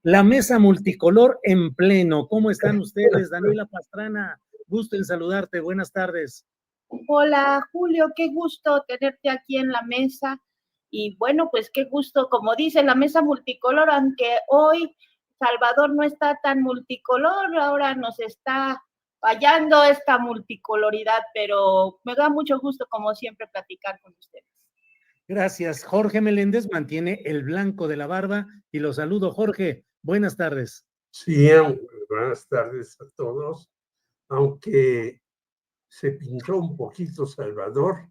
La mesa multicolor en pleno. ¿Cómo están ustedes? Daniela Pastrana, gusto en saludarte. Buenas tardes. Hola, Julio, qué gusto tenerte aquí en la mesa. Y bueno, pues qué gusto, como dice, la mesa multicolor, aunque hoy Salvador no está tan multicolor, ahora nos está fallando esta multicoloridad, pero me da mucho gusto, como siempre, platicar con ustedes. Gracias. Jorge Meléndez mantiene el blanco de la barba y lo saludo, Jorge. Buenas tardes. Sí, buenas tardes a todos. Aunque se pintó un poquito Salvador,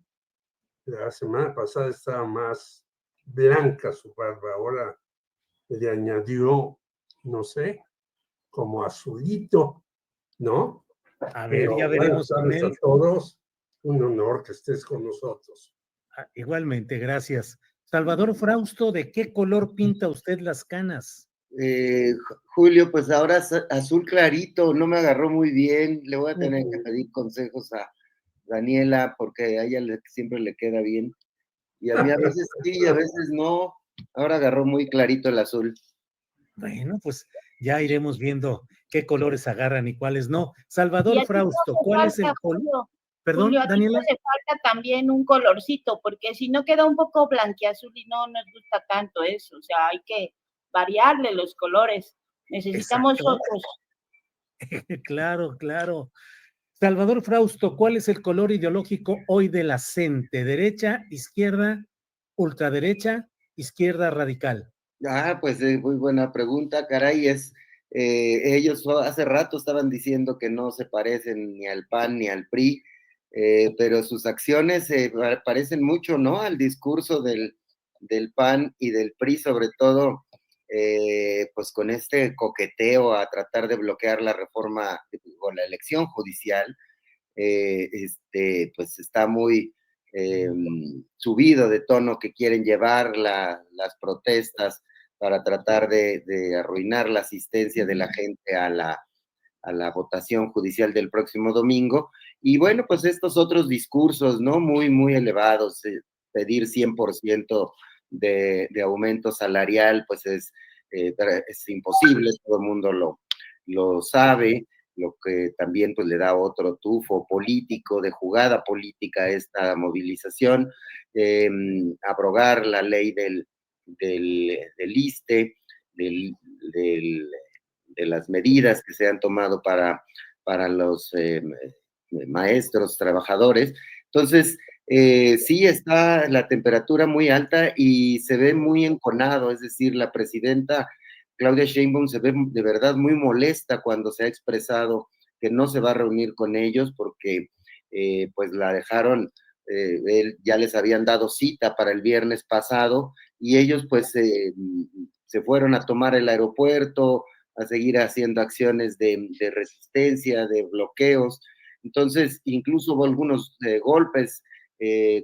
la semana pasada estaba más blanca su barba, ahora le añadió, no sé, como azulito, ¿no? A ver, ya veremos con él. A todos, un honor que estés con nosotros. Igualmente, gracias. Salvador Frausto, ¿de qué color pinta usted las canas? Julio, pues ahora azul clarito, no me agarró muy bien, le voy a tener que pedir consejos a Daniela porque a ella siempre le queda bien, y a mí a veces sí, a veces no, ahora agarró muy clarito el azul. Bueno, pues ya iremos viendo qué colores agarran y cuáles no. Salvador Frausto, ¿cuál es el color? Perdón, Julio, a ti Daniela. hace falta también un colorcito, porque si no queda un poco blanquiazul y no nos gusta tanto eso, o sea, hay que variarle los colores, necesitamos otros. Claro, claro. Salvador Frausto, ¿cuál es el color ideológico hoy de la CENTE? ¿Derecha, izquierda, ultraderecha, izquierda radical? Pues muy buena pregunta, caray, ellos hace rato estaban diciendo que no se parecen ni al PAN ni al PRI, pero sus acciones se parecen mucho, ¿no? Al discurso del PAN y del PRI, sobre todo, pues con este coqueteo a tratar de bloquear la reforma o la elección judicial, pues está muy subido de tono que quieren llevar las protestas para tratar de arruinar la asistencia de la gente a la votación judicial del próximo domingo. Y bueno, pues estos otros discursos, ¿no? Muy, muy elevados, pedir 100% de aumento salarial, pues es imposible, todo el mundo lo sabe, lo que también pues le da otro tufo político, de jugada política a esta movilización, abrogar la ley del ISSSTE, de las medidas que se han tomado para los maestros, trabajadores. Entonces, sí está la temperatura muy alta y se ve muy enconado, es decir, la presidenta Claudia Sheinbaum se ve de verdad muy molesta cuando se ha expresado que no se va a reunir con ellos porque pues la dejaron, ya les habían dado cita para el viernes pasado y ellos pues se fueron a tomar el aeropuerto, a seguir haciendo acciones de resistencia, de bloqueos. Entonces, incluso hubo algunos golpes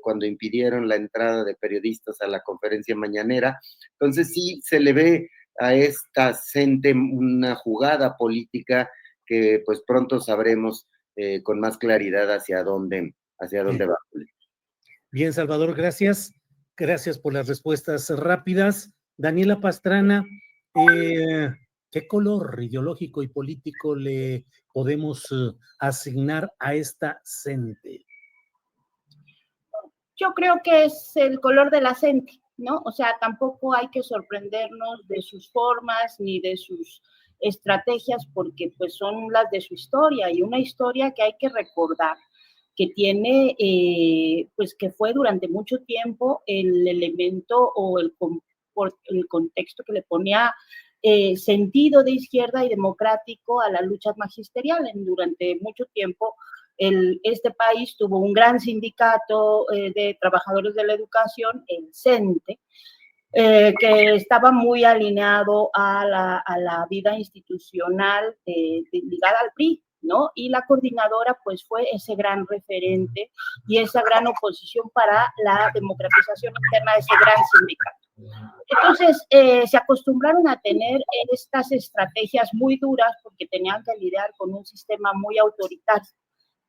cuando impidieron la entrada de periodistas a la conferencia mañanera. Entonces, sí se le ve a esta gente una jugada política que pues pronto sabremos con más claridad hacia dónde va. Bien, Salvador, gracias. Gracias por las respuestas rápidas. Daniela Pastrana, ¿qué color ideológico y político le podemos asignar a esta CENTE? Yo creo que es el color de la CENTE, ¿no? O sea, tampoco hay que sorprendernos de sus formas ni de sus estrategias porque pues son las de su historia y una historia que hay que recordar, que tiene, pues que fue durante mucho tiempo el elemento o el contexto que le ponía sentido de izquierda y democrático a la lucha magisterial. Durante mucho tiempo este país tuvo un gran sindicato de trabajadores de la educación, el CENTE, que estaba muy alineado a la vida institucional ligada al PRI, ¿no? Y la coordinadora pues fue ese gran referente y esa gran oposición para la democratización interna de ese gran sindicato. Entonces se acostumbraron a tener estas estrategias muy duras porque tenían que lidiar con un sistema muy autoritario.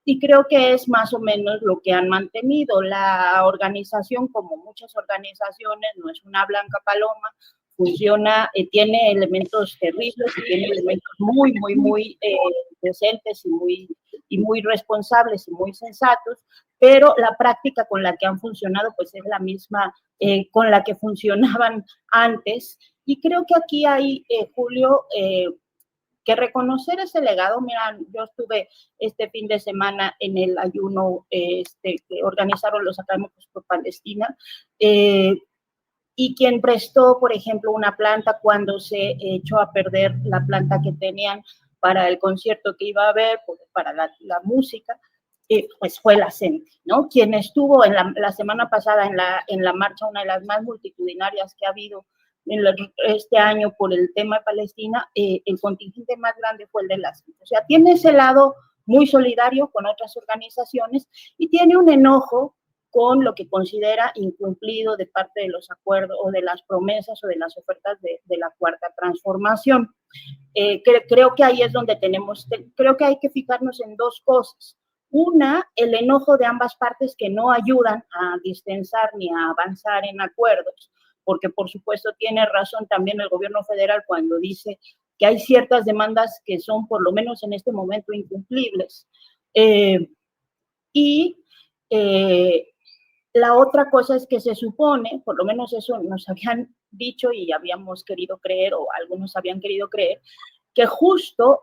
Y creo que es más o menos lo que han mantenido. La organización, como muchas organizaciones, no es una blanca paloma, funciona, tiene elementos terribles y tiene elementos muy, muy, muy decentes y muy responsables y muy sensatos, pero la práctica con la que han funcionado pues es la misma con la que funcionaban antes. Y creo que aquí hay, Julio, que reconocer ese legado. Mira, yo estuve este fin de semana en el ayuno que organizaron los académicos por Palestina, y quien prestó, por ejemplo, una planta cuando se echó a perder la planta que tenían para el concierto que iba a haber, para la música, pues fue la CENTE, ¿no? Quien estuvo en la semana pasada en la marcha, una de las más multitudinarias que ha habido este año por el tema de Palestina, el contingente más grande fue el de la CENTE. O sea, tiene ese lado muy solidario con otras organizaciones y tiene un enojo con lo que considera incumplido de parte de los acuerdos o de las promesas o de las ofertas de la Cuarta Transformación. Creo que ahí es donde creo que hay que fijarnos en dos cosas. Una, el enojo de ambas partes que no ayudan a distensar ni a avanzar en acuerdos, porque por supuesto tiene razón también el gobierno federal cuando dice que hay ciertas demandas que son por lo menos en este momento incumplibles. La otra cosa es que se supone, por lo menos eso nos habían dicho y habíamos querido creer, o algunos habían querido creer, que justo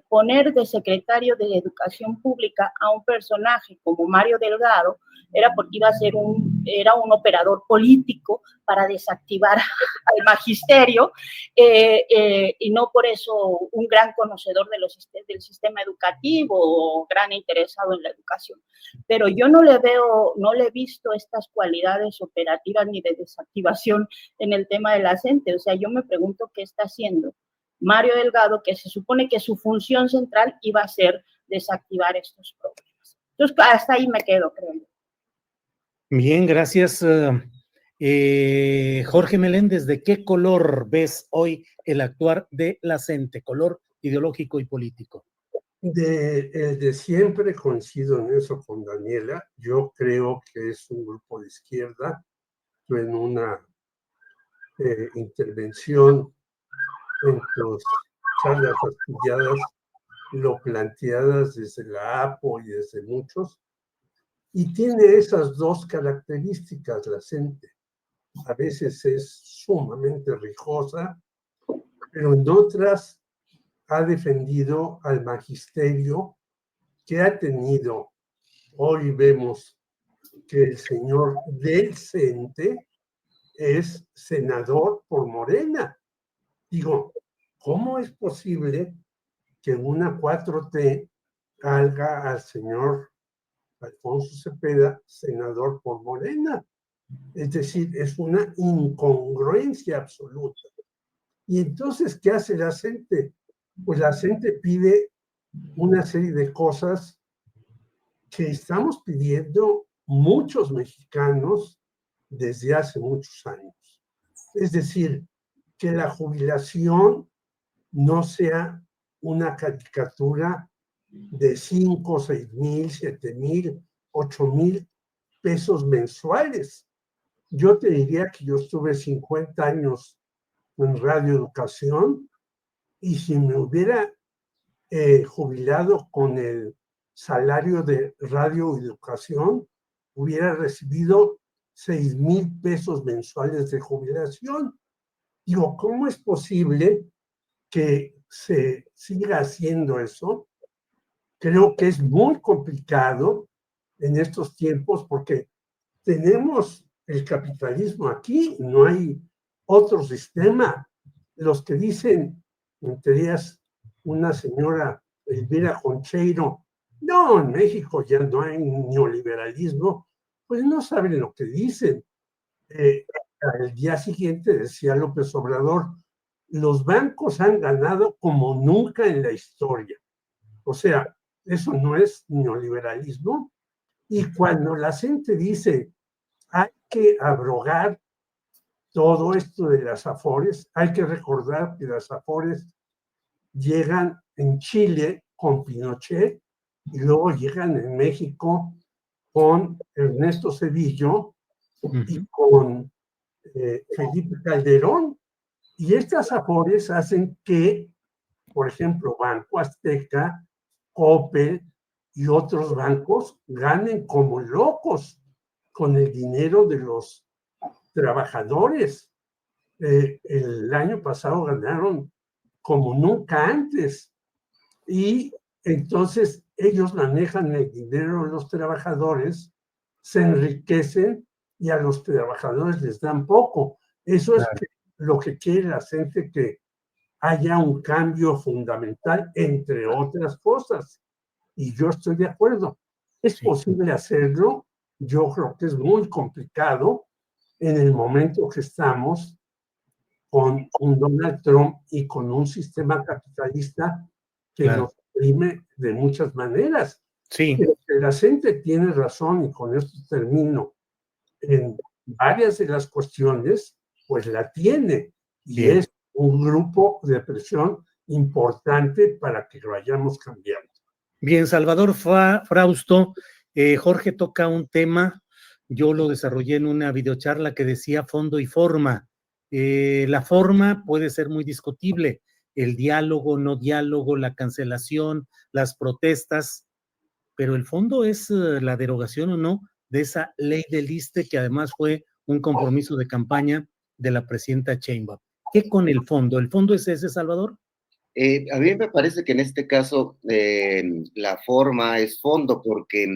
poner de secretario de Educación Pública a un personaje como Mario Delgado era porque era un operador político para desactivar al magisterio, y no por eso un gran conocedor del sistema educativo o gran interesado en la educación. Pero yo no le he visto estas cualidades operativas ni de desactivación en el tema de la CENTE. O sea, yo me pregunto qué está haciendo Mario Delgado, que se supone que su función central iba a ser desactivar estos problemas. Entonces, hasta ahí me quedo, creo yo. Bien, gracias. Jorge Meléndez, ¿de qué color ves hoy el actuar de la CENTE? ¿Color ideológico y político? De siempre coincido en eso con Daniela. Yo creo que es un grupo de izquierda. En una intervención en tus charlas astilladas, lo planteadas desde la APO y desde muchos, y tiene esas dos características la CENTE. A veces es sumamente rijosa, pero en otras ha defendido al magisterio que ha tenido. Hoy vemos que el señor del CENTE es senador por Morena. Digo, ¿cómo es posible que una 4T haga al señor Alfonso Cepeda senador por Morena? Es decir, es una incongruencia absoluta. Y entonces, ¿qué hace la CENTE? Pues la CENTE pide una serie de cosas que estamos pidiendo muchos mexicanos desde hace muchos años. Es decir, que la jubilación no sea una caricatura de 5, 6 mil, 7 mil, 8 mil pesos mensuales. Yo te diría que yo estuve 50 años en radioeducación y si me hubiera jubilado con el salario de radioeducación, hubiera recibido 6 mil pesos mensuales de jubilación. Digo, ¿cómo es posible que se siga haciendo eso? Creo que es muy complicado en estos tiempos porque tenemos el capitalismo aquí, no hay otro sistema. Los que dicen, entre ellas una señora Elvira Concheiro, no, en México ya no hay neoliberalismo, pues no saben lo que dicen. Al día siguiente decía López Obrador, los bancos han ganado como nunca en la historia. O sea, eso no es neoliberalismo. Y cuando la gente dice, hay que abrogar todo esto de las Afores, hay que recordar que las Afores llegan en Chile con Pinochet y luego llegan en México con Ernesto Zedillo y con Felipe Calderón. Y estas afores hacen que, por ejemplo, Banco Azteca, Coppel y otros bancos ganen como locos con el dinero de los trabajadores. El año pasado ganaron como nunca antes. Y entonces ellos manejan el dinero de los trabajadores, se enriquecen y a los trabajadores les dan poco. Eso es lo que quiere la gente, que haya un cambio fundamental, entre otras cosas. Y yo estoy de acuerdo. Es posible hacerlo. Yo creo que es muy complicado en el momento que estamos con un Donald Trump y con un sistema capitalista que nos oprime de muchas maneras. Sí. Pero la gente tiene razón, y con esto termino. En varias de las cuestiones, pues la tiene, y Bien. es un grupo de presión importante para que lo vayamos cambiando. Bien, Salvador Frausto, Jorge toca un tema, yo lo desarrollé en una videocharla que decía fondo y forma. La forma puede ser muy discutible, el diálogo, no diálogo, la cancelación, las protestas, pero el fondo es la derogación o no de esa ley del ISSSTE, que además fue un compromiso de campaña de la presidenta Sheinbaum. ¿Qué con el fondo? ¿El fondo es ese, Salvador? A mí me parece que en este caso la forma es fondo, porque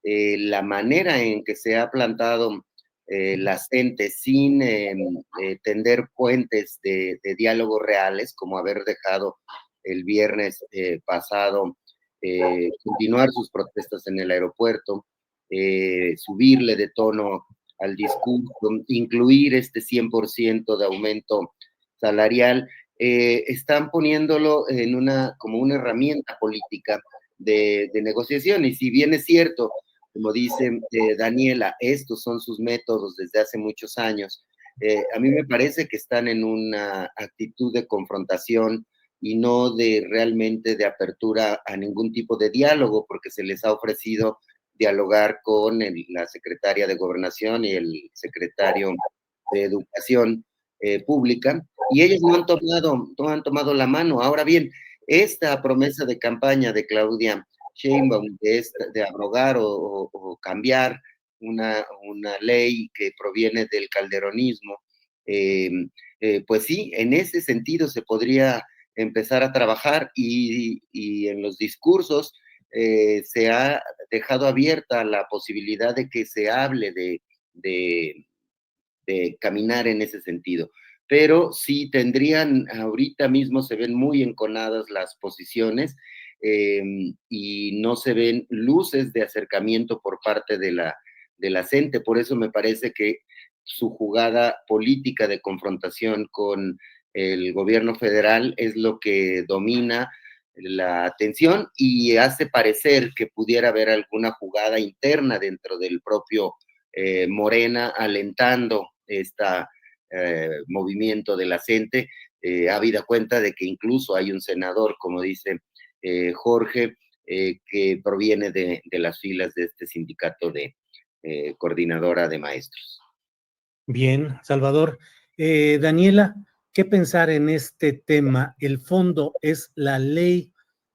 la manera en que se ha plantado la CENTE sin tender puentes de diálogo reales, como haber dejado el viernes pasado continuar sus protestas en el aeropuerto, subirle de tono al discurso, incluir este 100% de aumento salarial, están poniéndolo en como una herramienta política de negociación. Y si bien es cierto, como dice Daniela, estos son sus métodos desde hace muchos años, a mí me parece que están en una actitud de confrontación y no realmente de apertura a ningún tipo de diálogo, porque se les ha ofrecido dialogar con la secretaria de Gobernación y el secretario de Educación Pública, y ellos no han tomado la mano. Ahora bien, esta promesa de campaña de Claudia Sheinbaum de abrogar o cambiar una ley que proviene del calderonismo, pues sí, en ese sentido se podría empezar a trabajar, y en los discursos se ha dejado abierta la posibilidad de que se hable de caminar en ese sentido. Pero sí ahorita mismo se ven muy enconadas las posiciones y no se ven luces de acercamiento por parte de la CENTE. Por eso me parece que su jugada política de confrontación con el gobierno federal es lo que domina la atención y hace parecer que pudiera haber alguna jugada interna dentro del propio Morena, alentando movimiento de la CENTE, habida cuenta de que incluso hay un senador, como dice Jorge, que proviene de las filas de este sindicato de coordinadora de maestros. Bien, Salvador. Daniela, ¿qué pensar en este tema? El fondo es la ley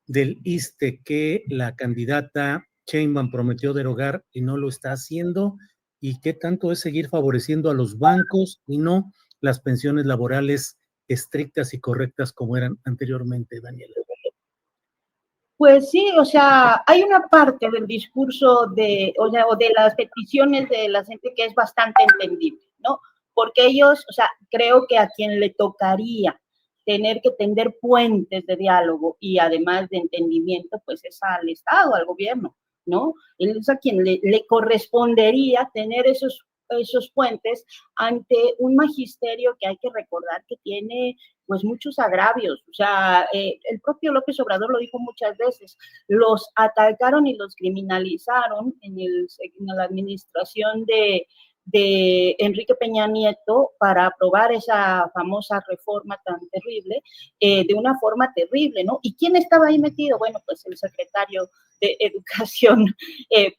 del ISSSTE que la candidata Sheinbaum prometió derogar y no lo está haciendo, y qué tanto es seguir favoreciendo a los bancos y no las pensiones laborales estrictas y correctas como eran anteriormente, Daniela. Pues sí, o sea, hay una parte del discurso o de las peticiones de la gente que es bastante entendible, ¿no? Porque ellos, o sea, creo que a quien le tocaría tener que tender puentes de diálogo y además de entendimiento, pues es al Estado, al gobierno, ¿no? Es a quien le correspondería tener esos puentes ante un magisterio que hay que recordar que tiene pues muchos agravios. O sea, el propio López Obrador lo dijo muchas veces, los atacaron y los criminalizaron en la administración de Enrique Peña Nieto para aprobar esa famosa reforma tan terrible, de una forma terrible, ¿no? ¿Y quién estaba ahí metido? Bueno, pues el secretario de Educación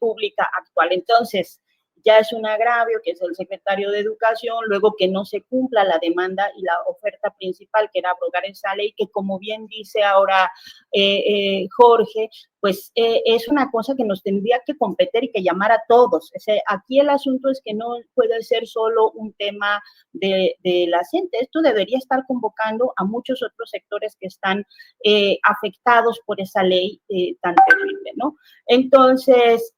Pública actual. Entonces, ya es un agravio, que es el secretario de Educación, luego que no se cumpla la demanda y la oferta principal, que era abrogar esa ley, que como bien dice ahora Jorge, pues es una cosa que nos tendría que competir y que llamar a todos. O sea, aquí el asunto es que no puede ser solo un tema de la gente, esto debería estar convocando a muchos otros sectores que están afectados por esa ley tan terrible, ¿no? Entonces,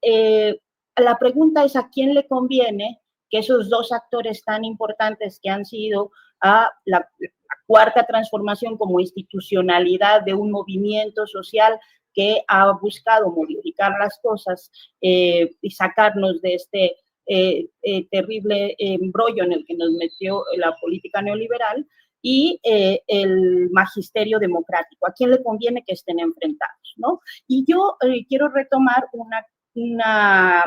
la pregunta es a quién le conviene que esos dos actores tan importantes que han sido a la cuarta transformación como institucionalidad de un movimiento social que ha buscado modificar las cosas y sacarnos de este terrible embrollo en el que nos metió la política neoliberal, y el magisterio democrático, a quién le conviene que estén enfrentados, ¿no? Y yo quiero retomar una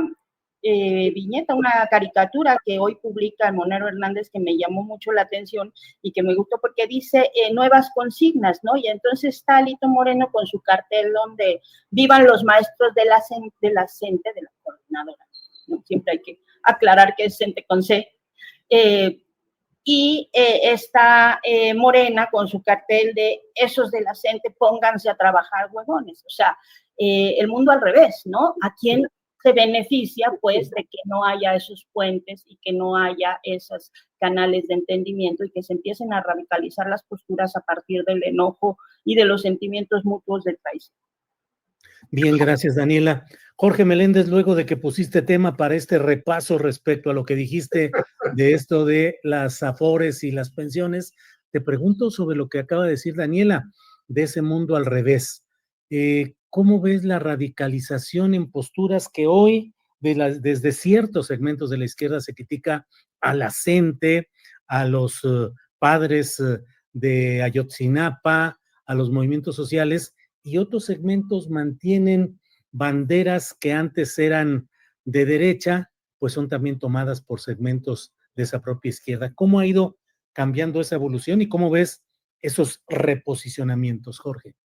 viñeta, una caricatura que hoy publica Monero Hernández, que me llamó mucho la atención y que me gustó porque dice nuevas consignas, ¿no? Y entonces está Alito Moreno con su cartel donde vivan los maestros de la CENTE, de la coordinadora, ¿no? Siempre hay que aclarar que es CENTE con C. Y está Morena con su cartel de esos de la CENTE, pónganse a trabajar, huevones. O sea, el mundo al revés, ¿no? ¿A quién se beneficia, pues, de que no haya esos puentes y que no haya esos canales de entendimiento y que se empiecen a radicalizar las posturas a partir del enojo y de los sentimientos mutuos de traición? Bien, gracias, Daniela. Jorge Meléndez, luego de que pusiste tema para este repaso respecto a lo que dijiste de esto de las afores y las pensiones, te pregunto sobre lo que acaba de decir Daniela, de ese mundo al revés. ¿Cómo ves la radicalización en posturas que hoy, desde ciertos segmentos de la izquierda, se critica a la CENTE, a los padres de Ayotzinapa, a los movimientos sociales, y otros segmentos mantienen banderas que antes eran de derecha, pues son también tomadas por segmentos de esa propia izquierda? ¿Cómo ha ido cambiando esa evolución y cómo ves esos reposicionamientos, Jorge?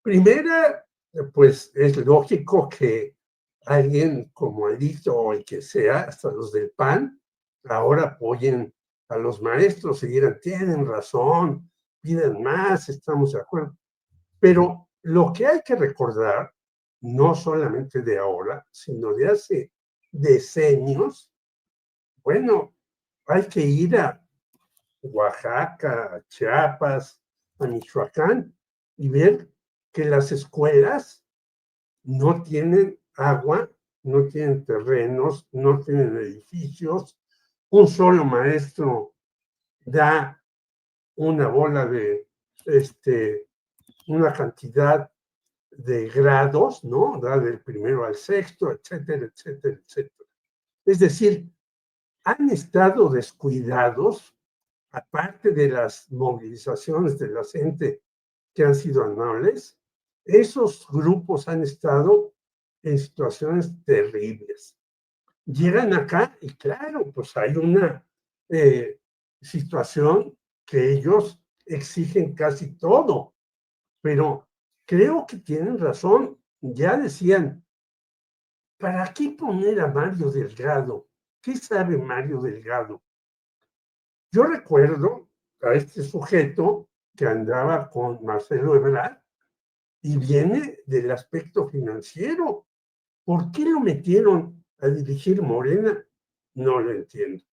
Primera, pues es lógico que alguien como Alito o el que sea, hasta los del PAN, ahora apoyen a los maestros y dirán, tienen razón, piden más, estamos de acuerdo. Pero lo que hay que recordar, no solamente de ahora, sino de hace decenios, bueno, hay que ir a Oaxaca, a Chiapas, a Michoacán y ver que las escuelas no tienen agua, no tienen terrenos, no tienen edificios. Un solo maestro da una bola de, una cantidad de grados, ¿no? Da del primero al sexto, etcétera, etcétera, etcétera. Es decir, han estado descuidados, aparte de las movilizaciones de la gente que han sido anuales, esos grupos han estado en situaciones terribles. Llegan acá y claro, pues hay una situación que ellos exigen casi todo, pero creo que tienen razón. Ya decían, ¿para qué poner a Mario Delgado? ¿Qué sabe Mario Delgado? Yo recuerdo a este sujeto que andaba con Marcelo Ebrard y viene del aspecto financiero. ¿Por qué lo metieron a dirigir Morena? No lo entiendo.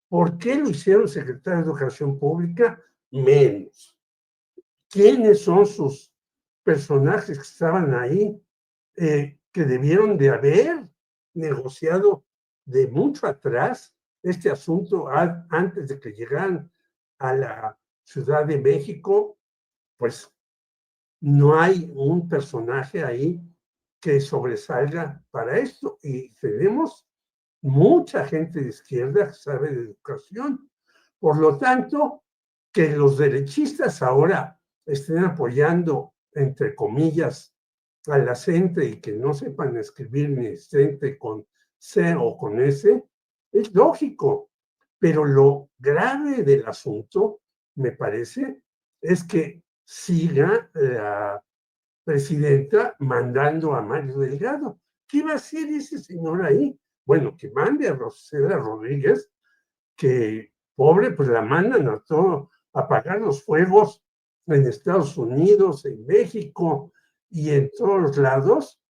¿Por qué lo hicieron secretario de Educación Pública? Menos. ¿Quiénes son sus personajes que estaban ahí, que debieron de haber negociado de mucho atrás este asunto antes de que llegaran a la Ciudad de México? Pues no hay un personaje ahí que sobresalga para esto. Y tenemos mucha gente de izquierda que sabe de educación. Por lo tanto, que los derechistas ahora estén apoyando, entre comillas, a la CENTE y que no sepan escribir ni CENTE con C o con S, es lógico. Pero lo grave del asunto, me parece, es que siga la presidenta mandando a Mario Delgado. ¿Qué va a hacer ese señor ahí? bueno, que mande a Rosela Rodríguez, que pobre, pues la mandan a todo, a apagar los fuegos en Estados Unidos, en México y en todos lados,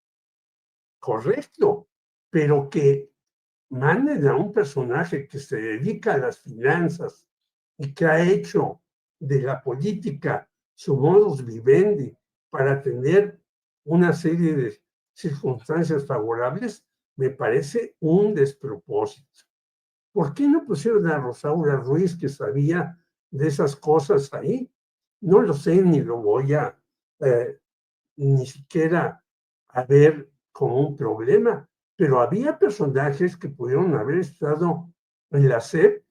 correcto, pero que manden a un personaje que se dedica a las finanzas y que ha hecho de la política su modus vivendi para tener una serie de circunstancias favorables, me parece un despropósito. ¿Por qué no pusieron a Rosaura Ruiz, que sabía de esas cosas ahí? No lo sé, ni lo voy a ni siquiera a ver como un problema, pero había personajes que pudieron haber estado en la SEP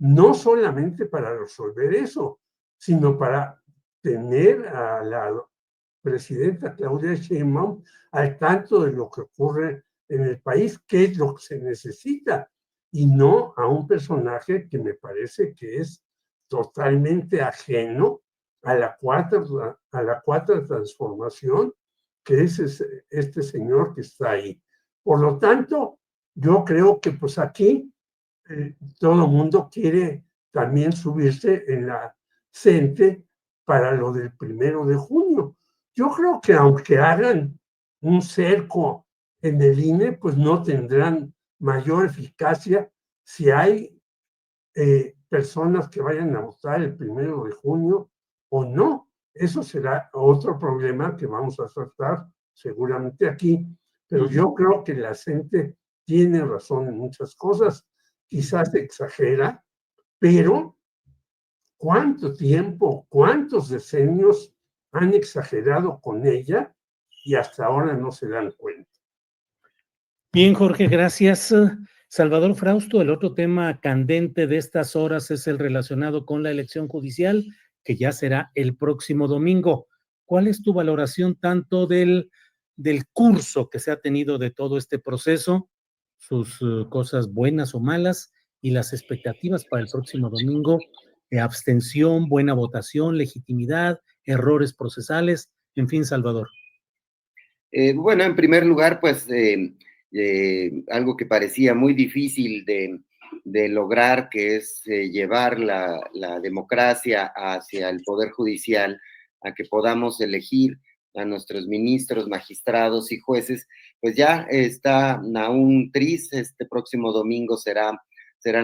no solamente para resolver eso, sino para tener a la presidenta Claudia Sheinbaum al tanto de lo que ocurre en el país, qué es lo que se necesita, y no a un personaje que me parece que es totalmente ajeno a la cuarta transformación, que es este señor que está ahí. Por lo tanto, yo creo que pues aquí todo el mundo quiere también subirse en la CENTE para lo del 1 de junio. Yo creo que aunque hagan un cerco en el INE, pues no tendrán mayor eficacia si hay personas que vayan a votar el 1 de junio o no. Eso será otro problema que vamos a tratar seguramente aquí, pero yo creo que la gente tiene razón en muchas cosas, quizás exagera, pero ¿cuánto tiempo, cuántos decenios han exagerado con ella y hasta ahora no se dan cuenta? Bien, Jorge, gracias. Salvador Frausto, el otro tema candente de estas horas es el relacionado con la elección judicial, que ya será el próximo domingo. ¿Cuál es tu valoración tanto del curso que se ha tenido de todo este proceso, sus cosas buenas o malas, y las expectativas para el próximo domingo? Abstención, buena votación, legitimidad, errores procesales, en fin, Salvador. Bueno, en primer lugar, pues algo que parecía muy difícil de lograr, que es llevar la democracia hacia el Poder Judicial, a que podamos elegir a nuestros ministros, magistrados y jueces, pues ya está a un tris. Este próximo domingo serán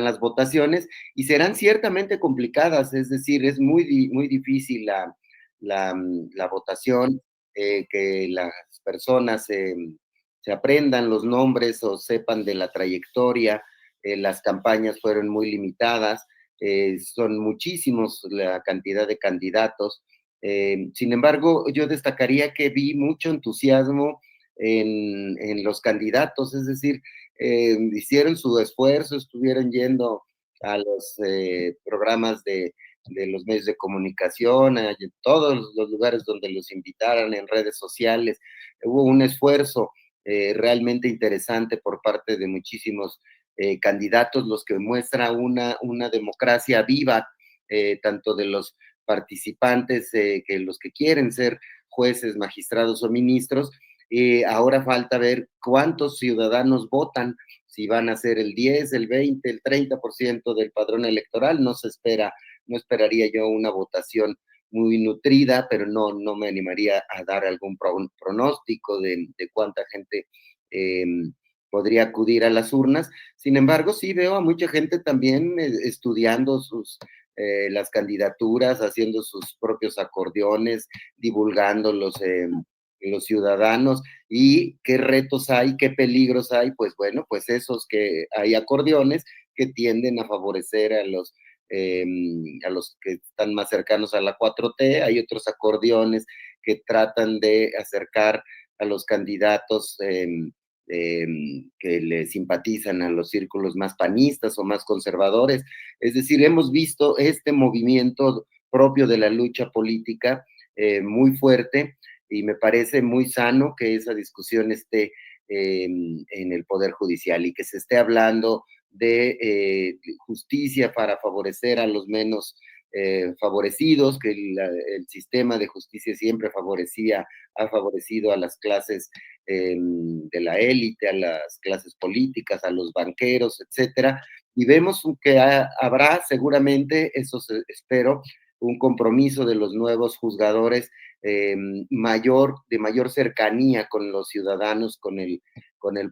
las votaciones y serán ciertamente complicadas, es decir, es muy difícil la votación, que las personas se aprendan los nombres o sepan de la trayectoria. Las campañas fueron muy limitadas, son muchísimos la cantidad de candidatos. Sin embargo, yo destacaría que vi mucho entusiasmo en los candidatos, es decir, hicieron su esfuerzo, estuvieron yendo a los programas de los medios de comunicación, en todos los lugares donde los invitaran, en redes sociales. Hubo un esfuerzo realmente interesante por parte de muchísimos candidatos, los que muestra una democracia viva, tanto de los participantes, que los que quieren ser jueces, magistrados o ministros. Ahora falta ver cuántos ciudadanos votan, si van a ser el 10, el 20, el 30% del padrón electoral. No esperaría yo una votación muy nutrida, pero no me animaría a dar algún pronóstico de cuánta gente podría acudir a las urnas. Sin embargo, sí veo a mucha gente también estudiando las candidaturas, haciendo sus propios acordeones, divulgando los ciudadanos, y qué retos hay, qué peligros hay. Pues bueno, pues esos que hay acordeones que tienden a favorecer a los que están más cercanos a la 4T, hay otros acordeones que tratan de acercar a los candidatos que le simpatizan a los círculos más panistas o más conservadores. Es decir, hemos visto este movimiento propio de la lucha política muy fuerte, y me parece muy sano que esa discusión esté en el Poder Judicial y que se esté hablando de justicia para favorecer a los menos favorecidos, que el sistema de justicia siempre ha favorecido a las clases de la élite, a las clases políticas, a los banqueros, etcétera, y vemos que habrá seguramente, eso espero, un compromiso de los nuevos juzgadores de mayor cercanía con los ciudadanos, con el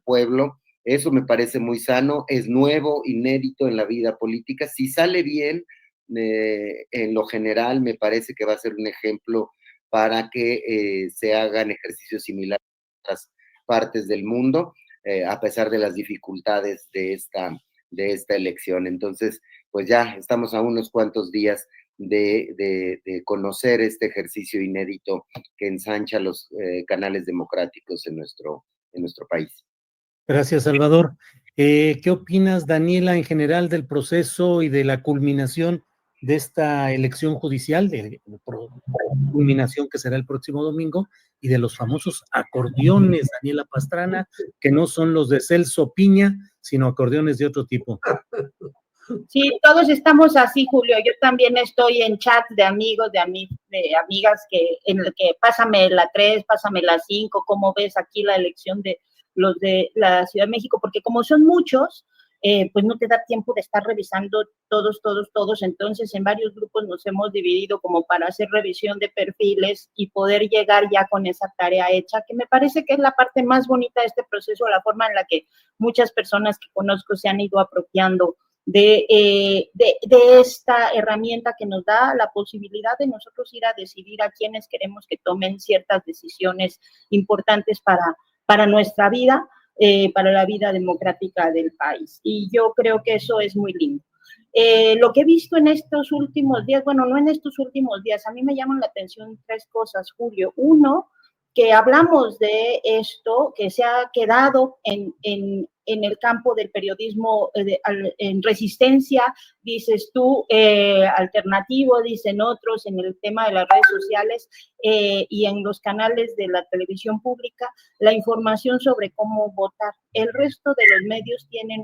pueblo. Eso me parece muy sano, es nuevo, inédito en la vida política. Si sale bien, en lo general me parece que va a ser un ejemplo para que se hagan ejercicios similares en otras partes del mundo, a pesar de las dificultades de esta elección. Entonces, pues ya estamos a unos cuantos días de conocer este ejercicio inédito que ensancha los canales democráticos en nuestro país. Gracias, Salvador. ¿Qué opinas, Daniela, en general del proceso y de la culminación de esta elección judicial, de culminación que será el próximo domingo, y de los famosos acordeones, Daniela Pastrana, que no son los de Celso Piña, sino acordeones de otro tipo? Sí, todos estamos así, Julio. Yo también estoy en chat de amigos, de amigas en el que pásame la 3, pásame la 5, ¿cómo ves aquí la elección de los de la Ciudad de México? Porque como son muchos, pues no te da tiempo de estar revisando todos. Entonces, en varios grupos nos hemos dividido como para hacer revisión de perfiles y poder llegar ya con esa tarea hecha, que me parece que es la parte más bonita de este proceso, la forma en la que muchas personas que conozco se han ido apropiando de esta herramienta que nos da la posibilidad de nosotros ir a decidir a quienes queremos que tomen ciertas decisiones importantes para nuestra vida, para la vida democrática del país. Y yo creo que eso es muy lindo. Lo que he visto en estos últimos días, bueno, no en estos últimos días, a mí me llaman la atención 3 cosas, Julio. Uno, que hablamos de esto, que se ha quedado en el campo del periodismo en resistencia, dices tú, alternativo, dicen otros, en el tema de las redes sociales y en los canales de la televisión pública, la información sobre cómo votar. El resto de los medios tienen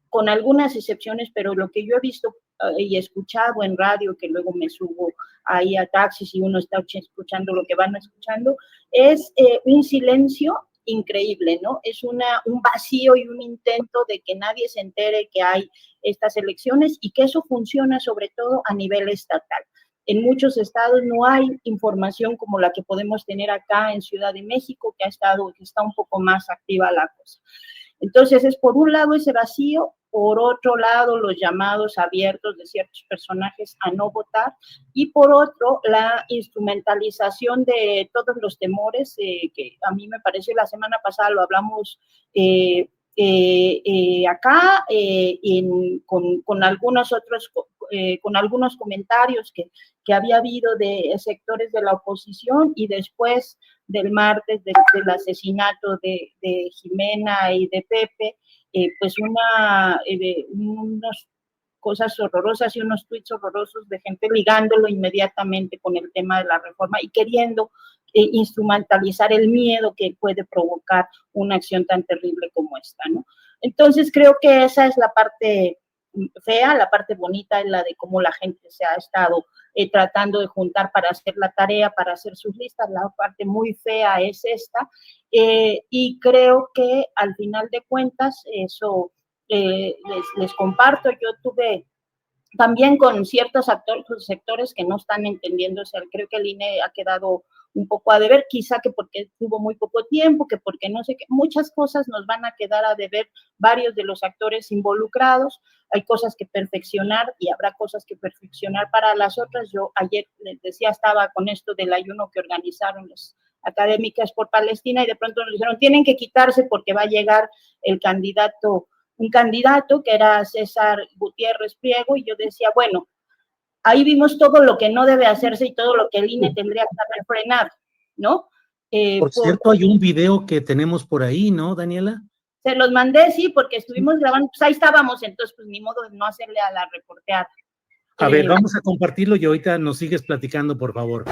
con algunas excepciones, pero lo que yo he visto y escuchado en radio, que luego me subo ahí a taxis y uno está escuchando lo que van escuchando, es un silencio increíble, ¿no? Es un vacío y un intento de que nadie se entere que hay estas elecciones y que eso funciona sobre todo a nivel estatal. En muchos estados no hay información como la que podemos tener acá en Ciudad de México, que está un poco más activa la cosa. Entonces, es por un lado ese vacío, por otro lado los llamados abiertos de ciertos personajes a no votar, y por otro la instrumentalización de todos los temores, que a mí me pareció la semana pasada, lo hablamos acá, con algunos otros, con algunos comentarios que había habido de sectores de la oposición, y después del martes del asesinato de Jimena y de Pepe, pues unas cosas horrorosas y unos tweets horrorosos de gente ligándolo inmediatamente con el tema de la reforma y queriendo instrumentalizar el miedo que puede provocar una acción tan terrible como esta, ¿no? Entonces creo que esa es la parte fea. La parte bonita es la de cómo la gente se ha estado tratando de juntar para hacer la tarea, para hacer sus listas. La parte muy fea es esta, y creo que al final de cuentas eso les comparto. Yo tuve también con ciertos sectores que no están entendiendo, o sea, creo que el INE ha quedado un poco a deber, quizá que porque tuvo muy poco tiempo, que porque no sé qué, muchas cosas nos van a quedar a deber varios de los actores involucrados. Hay cosas que perfeccionar y habrá cosas que perfeccionar para las otras. Yo ayer les decía, estaba con esto del ayuno que organizaron las Académicas por Palestina, y de pronto nos dijeron, tienen que quitarse porque va a llegar un candidato que era César Gutiérrez Priego, y yo decía, bueno, ahí vimos todo lo que no debe hacerse y todo lo que el INE tendría que frenar, ¿no? Por cierto, hay un video que tenemos por ahí, ¿no, Daniela? Se los mandé, sí, porque estuvimos grabando, pues ahí estábamos, entonces pues ni modo de no hacerle a la reporteada. A ver, vamos a compartirlo y ahorita nos sigues platicando, por favor.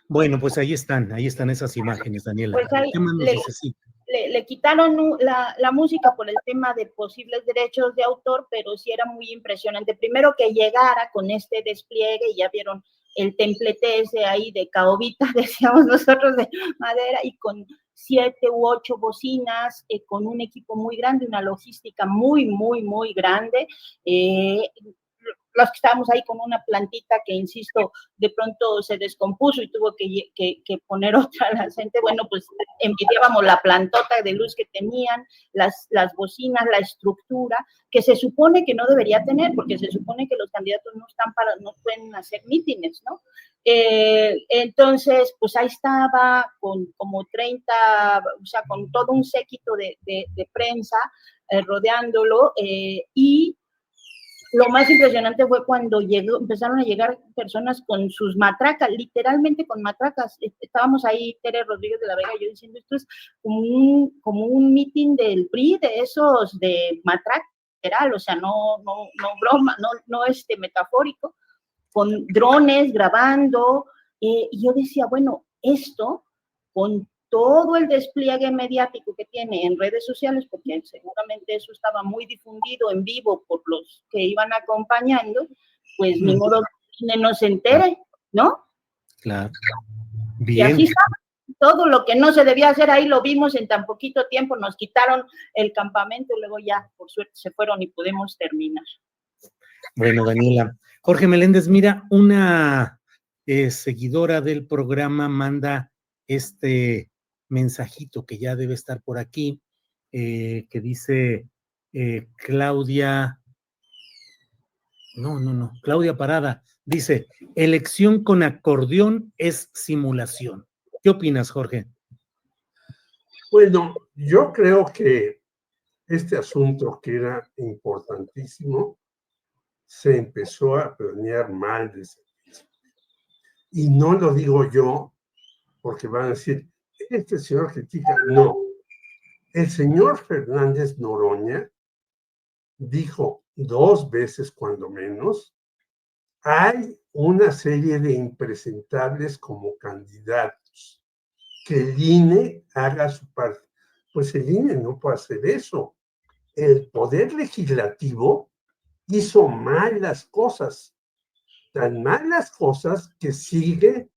Bueno, pues ahí están esas imágenes, Daniela. Pues ahí ¿Qué más nos dices? Sí. Le quitaron la música por el tema de posibles derechos de autor, pero sí era muy impresionante. Primero que llegara con este despliegue, y ya vieron el templete ese ahí de caobita, decíamos nosotros, de madera, y con 7 u 8 bocinas, con un equipo muy grande, una logística muy, muy, muy grande. Los que estábamos ahí con una plantita que, insisto, de pronto se descompuso y tuvo que poner otra la gente, bueno, pues envidiábamos la plantota de luz que tenían, las bocinas, la estructura, que se supone que no debería tener, porque se supone que los candidatos no pueden hacer mítines, ¿no? Entonces, pues ahí estaba con como 30, o sea, con todo un séquito de prensa rodeándolo, y lo más impresionante fue cuando empezaron a llegar personas con sus matracas, literalmente con matracas. Estábamos ahí, Tere Rodríguez de la Vega y yo, diciendo, esto es como un meeting del PRI, de esos de matraca, literal, o sea, no broma, no metafórico, con drones grabando, y yo decía, bueno, esto, con todo el despliegue mediático que tiene en redes sociales, porque seguramente eso estaba muy difundido en vivo por los que iban acompañando, pues ni modo que no se entere, ¿no? Claro. Bien. Y así está. Todo lo que no se debía hacer ahí lo vimos en tan poquito tiempo, nos quitaron el campamento y luego ya, por suerte, se fueron y podemos terminar. Bueno, Daniela. Jorge Meléndez, mira, una seguidora del programa manda este mensajito que ya debe estar por aquí, que dice Claudia, Claudia Parada, dice, elección con acordeón es simulación. ¿Qué opinas, Jorge? Bueno, yo creo que este asunto, que era importantísimo, se empezó a planear mal desde el principio. Y no lo digo yo, porque van a decir, este señor critica. No. El señor Fernández Noroña dijo 2 veces, cuando menos, hay una serie de impresentables como candidatos, que el INE haga su parte. Pues el INE no puede hacer eso. El Poder Legislativo hizo mal las cosas, tan malas cosas que sigue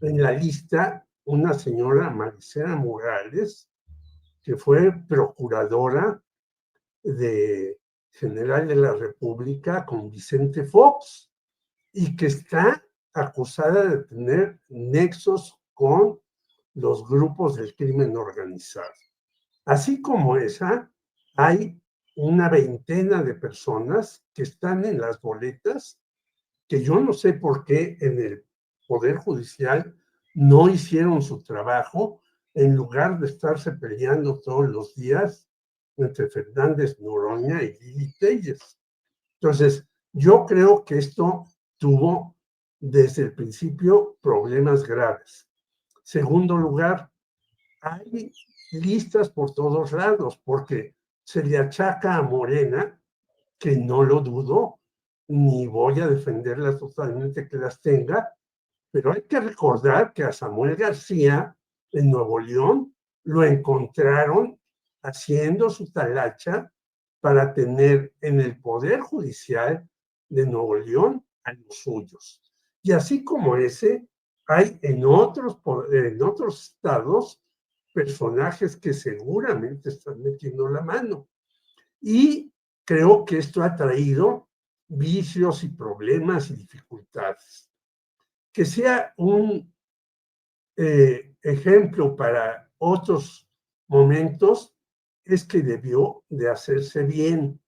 en la lista una señora, Marisela Morales, que fue procuradora general de la República con Vicente Fox, y que está acusada de tener nexos con los grupos del crimen organizado. Así como esa, hay una veintena de personas que están en las boletas, que yo no sé por qué en el Poder Judicial no hicieron su trabajo, en lugar de estarse peleando todos los días entre Fernández Noroña y Lili Telles. Entonces, yo creo que esto tuvo desde el principio problemas graves. Segundo lugar, hay listas por todos lados, porque se le achaca a Morena, que no lo dudo, ni voy a defenderlas totalmente que las tenga, pero hay que recordar que a Samuel García en Nuevo León lo encontraron haciendo su talacha para tener en el Poder Judicial de Nuevo León a los suyos. Y así como ese, hay en otros estados personajes que seguramente están metiendo la mano. Y creo que esto ha traído vicios y problemas y dificultades. Que sea un ejemplo para otros momentos es que debió de hacerse bien.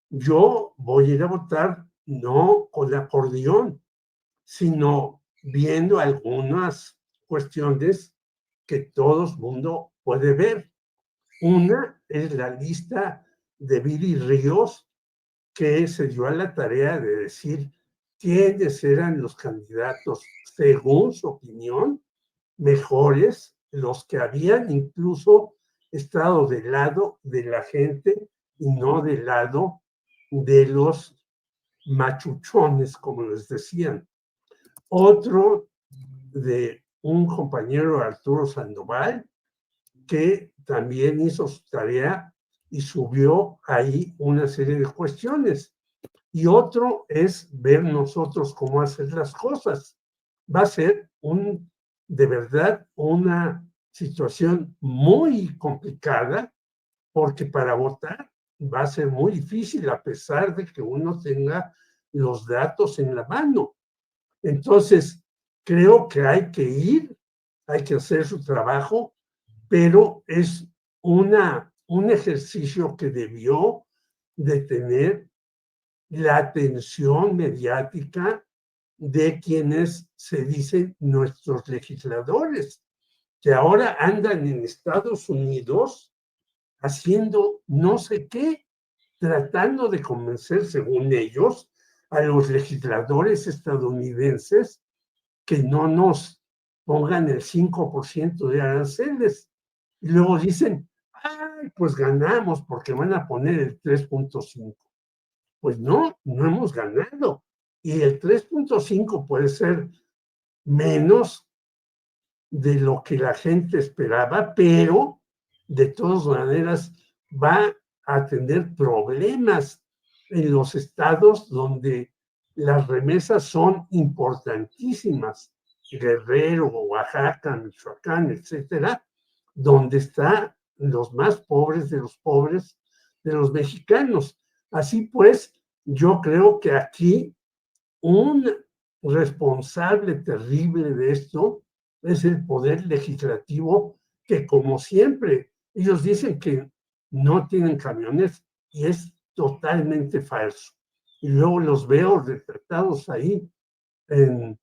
Yo voy a ir a votar no con acordeón, sino viendo algunas cuestiones que todo el mundo puede ver. Una es la lista de Viri Ríos, que se dio a la tarea de decir quiénes eran los candidatos, según su opinión, mejores, los que habían incluso estado del lado de la gente y no del lado de los machuchones, como les decían. Otro de un compañero, Arturo Sandoval, que también hizo su tarea y subió ahí una serie de cuestiones. Y otro es ver nosotros cómo hacer las cosas. Va a ser de verdad una situación muy complicada, porque para votar va a ser muy difícil a pesar de que uno tenga los datos en la mano. Entonces, creo que hay que ir, hay que hacer su trabajo, pero es un ejercicio que debió de tener la atención mediática de quienes se dicen nuestros legisladores, que ahora andan en Estados Unidos haciendo no sé qué, tratando de convencer, según ellos, a los legisladores estadounidenses que no nos pongan el 5% de aranceles. Y luego dicen, ay, pues ganamos porque van a poner el 3.5. Pues no, no hemos ganado. Y el 3.5 puede ser menos de lo que la gente esperaba, pero de todas maneras va a tener problemas en los estados donde las remesas son importantísimas, Guerrero, Oaxaca, Michoacán, etcétera, donde están los más pobres de los mexicanos. Así pues, yo creo que aquí un responsable terrible de esto es el poder legislativo, que como siempre, ellos dicen que no tienen camiones y es totalmente falso. Y luego los veo retratados ahí en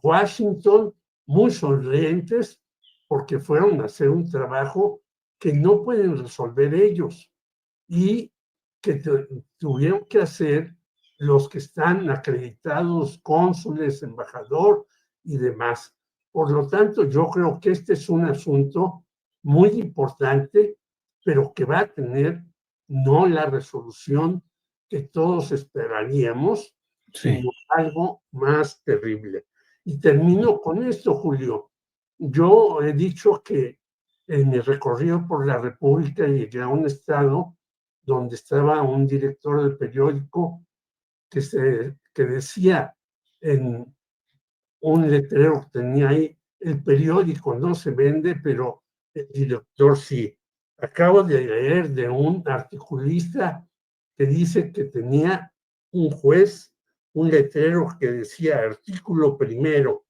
Washington, muy sonrientes, porque fueron a hacer un trabajo que no pueden resolver ellos y que tuvieron que hacer los que están acreditados, cónsules, embajador y demás. Por lo tanto, yo creo que este es un asunto muy importante, pero que va a tener no la resolución que todos esperaríamos, sino algo más terrible. Y termino con esto, Julio. Yo he dicho que en mi recorrido por la República llegué a un estado donde estaba un director del periódico que decía en un letrero que tenía ahí, el periódico no se vende, pero el director sí. Acabo de leer de un articulista que dice que tenía un juez, un letrero que decía, artículo primero,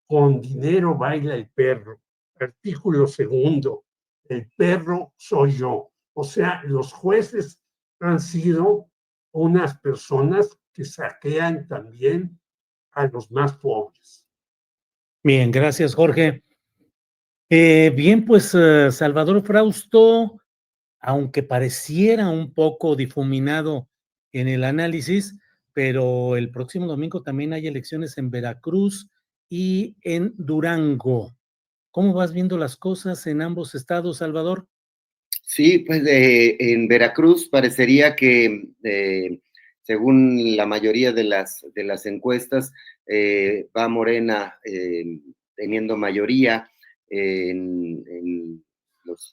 con dinero baila el perro. Artículo segundo, el perro soy yo. O sea, los jueces han sido unas personas que saquean también a los más pobres. Bien, gracias, Jorge. Bien, pues Salvador Frausto, aunque pareciera un poco difuminado en el análisis, pero el próximo domingo también hay elecciones en Veracruz y en Durango. ¿Cómo vas viendo las cosas en ambos estados, Salvador? Sí, pues en Veracruz parecería que, según la mayoría de las encuestas, va Morena teniendo mayoría en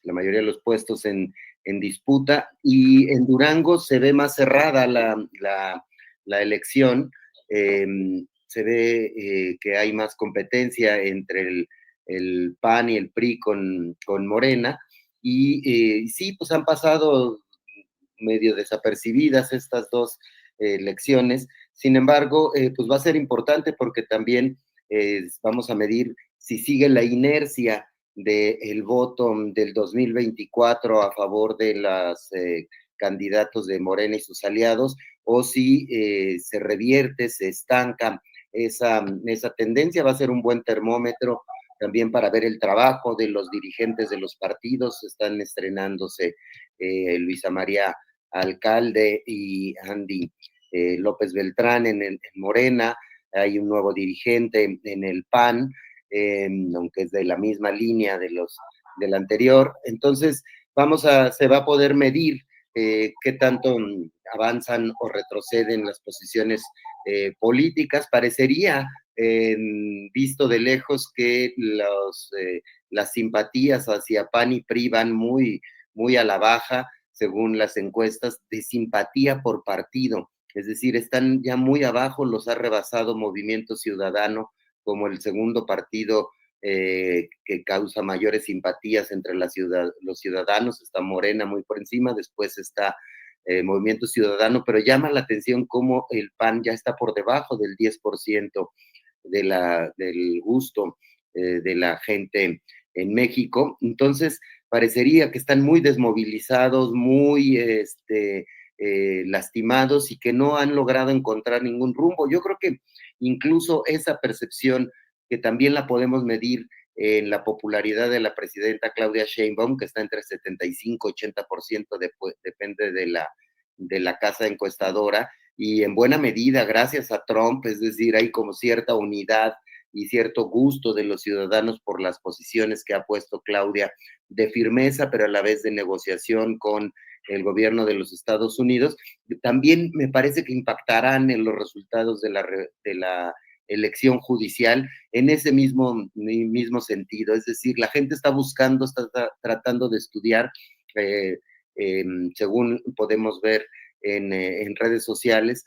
la mayoría de los puestos en disputa, y en Durango se ve más cerrada la elección. Se ve que hay más competencia entre el PAN y el PRI con Morena. Y sí, pues han pasado medio desapercibidas estas dos elecciones. Sin embargo, pues va a ser importante porque también vamos a medir si sigue la inercia del voto del 2024 a favor de los candidatos de Morena y sus aliados, o si se revierte, se estanca esa tendencia. Va a ser un buen termómetro también para ver el trabajo de los dirigentes de los partidos. Están estrenándose Luisa María Alcalde y Andy López Beltrán en Morena, hay un nuevo dirigente en el PAN, aunque es de la misma línea del anterior. Entonces, se va a poder medir qué tanto avanzan o retroceden las posiciones políticas. Parecería, visto de lejos, que las simpatías hacia PAN y PRI van muy, muy a la baja, según las encuestas, de simpatía por partido. Es decir, están ya muy abajo, los ha rebasado Movimiento Ciudadano como el segundo partido que causa mayores simpatías entre los ciudadanos. Está Morena muy por encima, después está Movimiento Ciudadano, pero llama la atención cómo el PAN ya está por debajo del 10% del gusto de la gente en México. Entonces, parecería que están muy desmovilizados, muy lastimados y que no han logrado encontrar ningún rumbo. Yo creo que incluso esa percepción, que también la podemos medir en la popularidad de la presidenta Claudia Sheinbaum, que está entre 75 y 80%, depende de la casa encuestadora, y en buena medida gracias a Trump, es decir, hay como cierta unidad y cierto gusto de los ciudadanos por las posiciones que ha puesto Claudia, de firmeza, pero a la vez de negociación con el gobierno de los Estados Unidos. También me parece que impactarán en los resultados de la elección judicial en ese mismo sentido. Es decir, la gente está buscando, está tratando de estudiar, según podemos ver en redes sociales,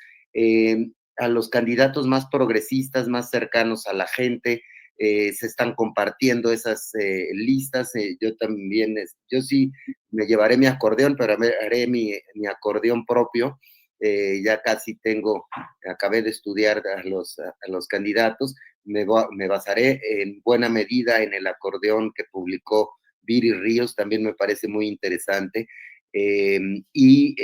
a los candidatos más progresistas, más cercanos a la gente. Se están compartiendo esas listas. Yo sí me llevaré mi acordeón, pero haré mi acordeón propio. Ya casi acabé de estudiar a los candidatos. Me basaré en buena medida en el acordeón que publicó Viri Ríos, también me parece muy interesante. Y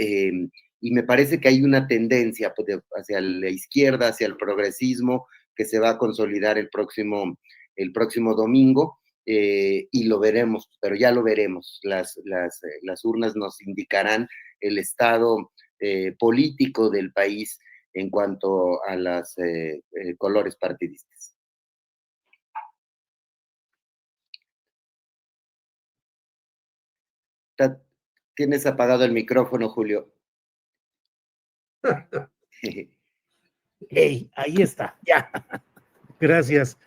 me parece que hay una tendencia hacia la izquierda, hacia el progresismo, que se va a consolidar el próximo domingo, y lo veremos, pero ya lo veremos. Las urnas nos indicarán el estado político del país en cuanto a los colores partidistas. Tienes apagado el micrófono, Julio. Hey, ahí está, ya. Gracias.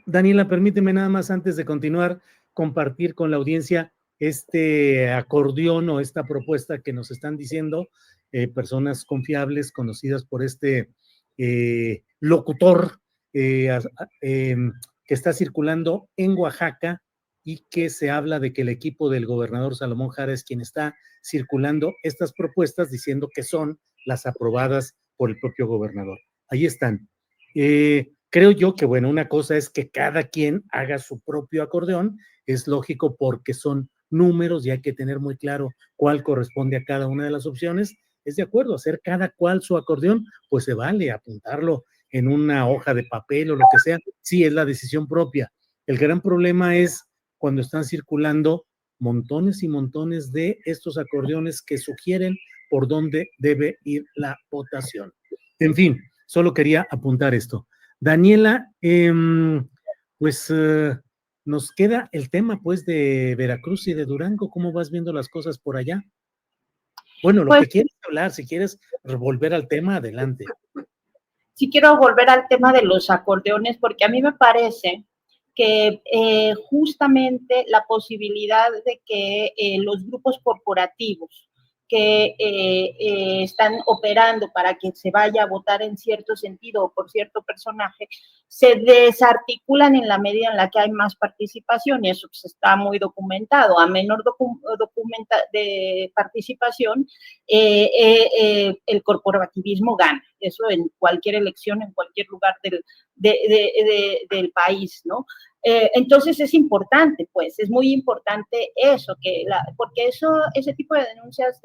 Daniela, permíteme nada más antes de continuar, compartir con la audiencia este acordeón o esta propuesta que nos están diciendo personas confiables, conocidas por este locutor que está circulando en Oaxaca y que se habla de que el equipo del gobernador Salomón Jara es quien está circulando estas propuestas diciendo que son las aprobadas por el propio gobernador. Ahí están. Creo yo que, bueno, una cosa es que cada quien haga su propio acordeón, es lógico porque son números y hay que tener muy claro cuál corresponde a cada una de las opciones. Es de acuerdo, hacer cada cual su acordeón, pues se vale apuntarlo en una hoja de papel o lo que sea, sí es la decisión propia. El gran problema es cuando están circulando montones y montones de estos acordeones que sugieren por dónde debe ir la votación. En fin, solo quería apuntar esto. Daniela, pues nos queda el tema pues de Veracruz y de Durango. ¿Cómo vas viendo las cosas por allá? Bueno, lo que quieres hablar, si quieres volver al tema, adelante. Sí quiero volver al tema de los acordeones, porque a mí me parece que justamente la posibilidad de que los grupos corporativos que están operando para que se vaya a votar en cierto sentido o por cierto personaje, se desarticulan en la medida en la que hay más participación, y eso pues está muy documentado. A menor de participación, el corporativismo gana. Eso en cualquier elección, en cualquier lugar del país, ¿no? Entonces es importante, pues, es muy importante eso, porque ese tipo de denuncias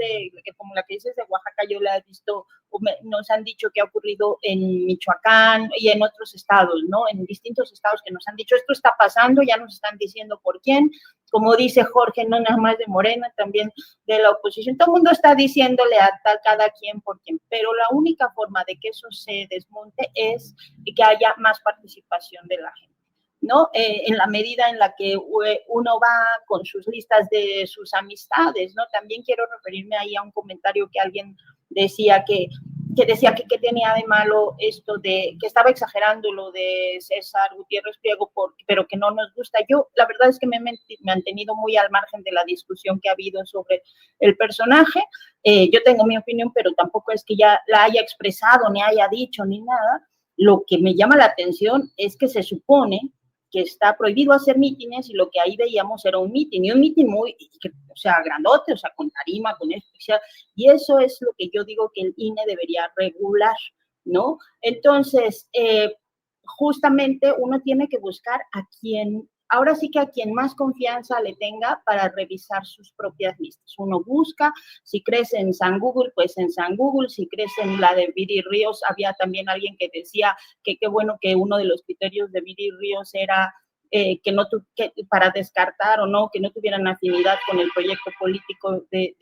como la que dices de Oaxaca, yo la he visto, nos han dicho que ha ocurrido en Michoacán y en otros estados, ¿no? En distintos estados que nos han dicho, esto está pasando, ya nos están diciendo por quién, como dice Jorge, no nada más de Morena, también de la oposición, todo el mundo está diciéndole a cada quien por quién, pero la única forma de que eso se desmonte es que haya más participación de la gente, ¿no? En la medida en la que uno va con sus listas de sus amistades, ¿no? También quiero referirme ahí a un comentario que alguien decía que tenía de malo esto de, que estaba exagerando lo de César Gutiérrez Priego, pero que no nos gusta. Yo, la verdad es que me he mantenido muy al margen de la discusión que ha habido sobre el personaje. Yo tengo mi opinión, pero tampoco es que ya la haya expresado, ni haya dicho, ni nada. Lo que me llama la atención es que se supone que está prohibido hacer mítines y lo que ahí veíamos era un mítin, y un mítin muy, o sea, grandote, o sea, con tarima, con esto, o sea, y eso es lo que yo digo que el INE debería regular, ¿no? Entonces, justamente uno tiene que buscar ahora sí que a quien más confianza le tenga para revisar sus propias listas. Uno busca, si crees en San Google, pues en San Google, si crees en la de Viri Ríos, había también alguien que decía que qué bueno que uno de los criterios de Viri Ríos era que para descartar o no, que no tuvieran afinidad con el proyecto político que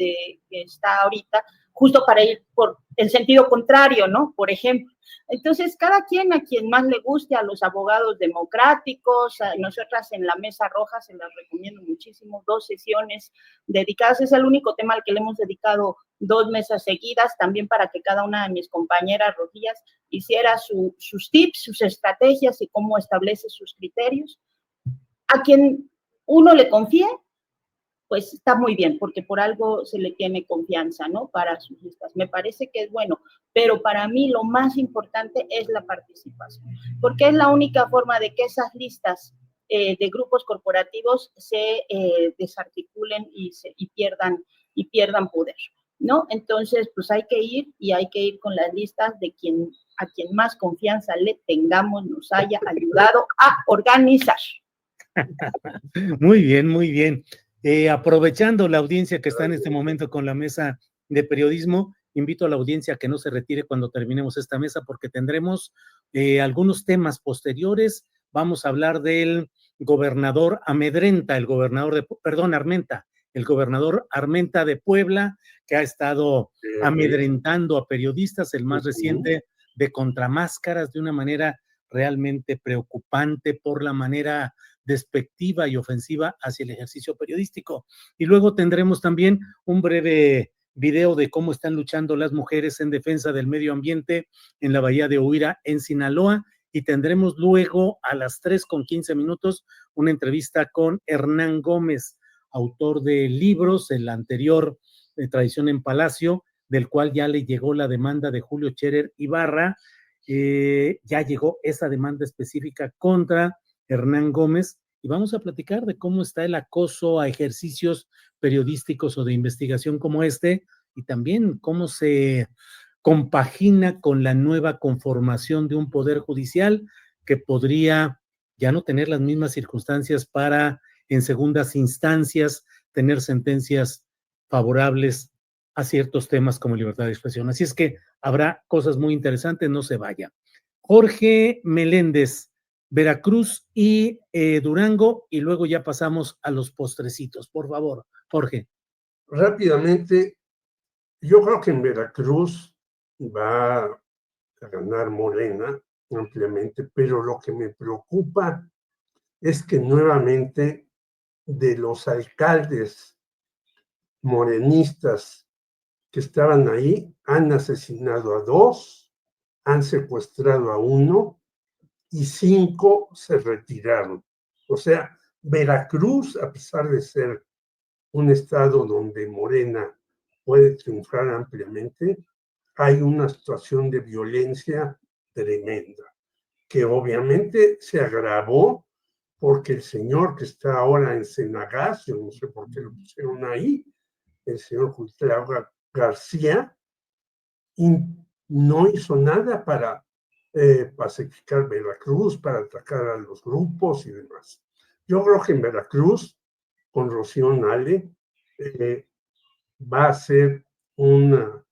está ahorita, justo para ir por el sentido contrario, ¿no? Por ejemplo. Entonces, cada quien a quien más le guste, a los abogados democráticos, nosotras en la Mesa Roja se las recomiendo muchísimo, 2 sesiones dedicadas, es el único tema al que le hemos dedicado 2 mesas seguidas, también para que cada una de mis compañeras rojillas hiciera sus tips, sus estrategias y cómo establece sus criterios. A quien uno le confíe, pues está muy bien, porque por algo se le tiene confianza, ¿no? Para sus listas. Me parece que es bueno, pero para mí lo más importante es la participación, porque es la única forma de que esas listas de grupos corporativos se desarticulen y pierdan poder, ¿no? Entonces, pues hay que ir con las listas de a quien más confianza le tengamos, nos haya ayudado a organizar. Muy bien, muy bien. Aprovechando la audiencia que está en este momento con la mesa de periodismo, invito a la audiencia a que no se retire cuando terminemos esta mesa porque tendremos algunos temas posteriores. Vamos a hablar del gobernador Armenta, el gobernador Armenta de Puebla, que ha estado amedrentando a periodistas, el más reciente de Contramáscaras, de una manera realmente preocupante por la manera despectiva y ofensiva hacia el ejercicio periodístico. Y luego tendremos también un breve video de cómo están luchando las mujeres en defensa del medio ambiente en la bahía de Huira, en Sinaloa, y tendremos luego a las 3:15 una entrevista con Hernán Gómez, autor de libros, el anterior Tradición en Palacio, del cual ya le llegó la demanda de Julio Scherer Ibarra. Ya llegó esa demanda específica contra Hernán Gómez, y vamos a platicar de cómo está el acoso a ejercicios periodísticos o de investigación como este, y también cómo se compagina con la nueva conformación de un poder judicial que podría ya no tener las mismas circunstancias para, en segundas instancias, tener sentencias favorables a ciertos temas como libertad de expresión. Así es que habrá cosas muy interesantes, no se vaya. Jorge Meléndez, Veracruz y Durango, y luego ya pasamos a los postrecitos. Por favor, Jorge. Rápidamente, yo creo que en Veracruz va a ganar Morena ampliamente, pero lo que me preocupa es que nuevamente de los alcaldes morenistas que estaban ahí, han asesinado a 2, han secuestrado a 1 y 5 se retiraron. O sea, Veracruz, a pesar de ser un estado donde Morena puede triunfar ampliamente, hay una situación de violencia tremenda, que obviamente se agravó porque el señor que está ahora en Senagacio, no sé por qué lo pusieron ahí, el señor Cuitlahua García, no hizo nada para pacificar Veracruz, para atacar a los grupos y demás. Yo creo que en Veracruz, con Rocío Nale, va a ser un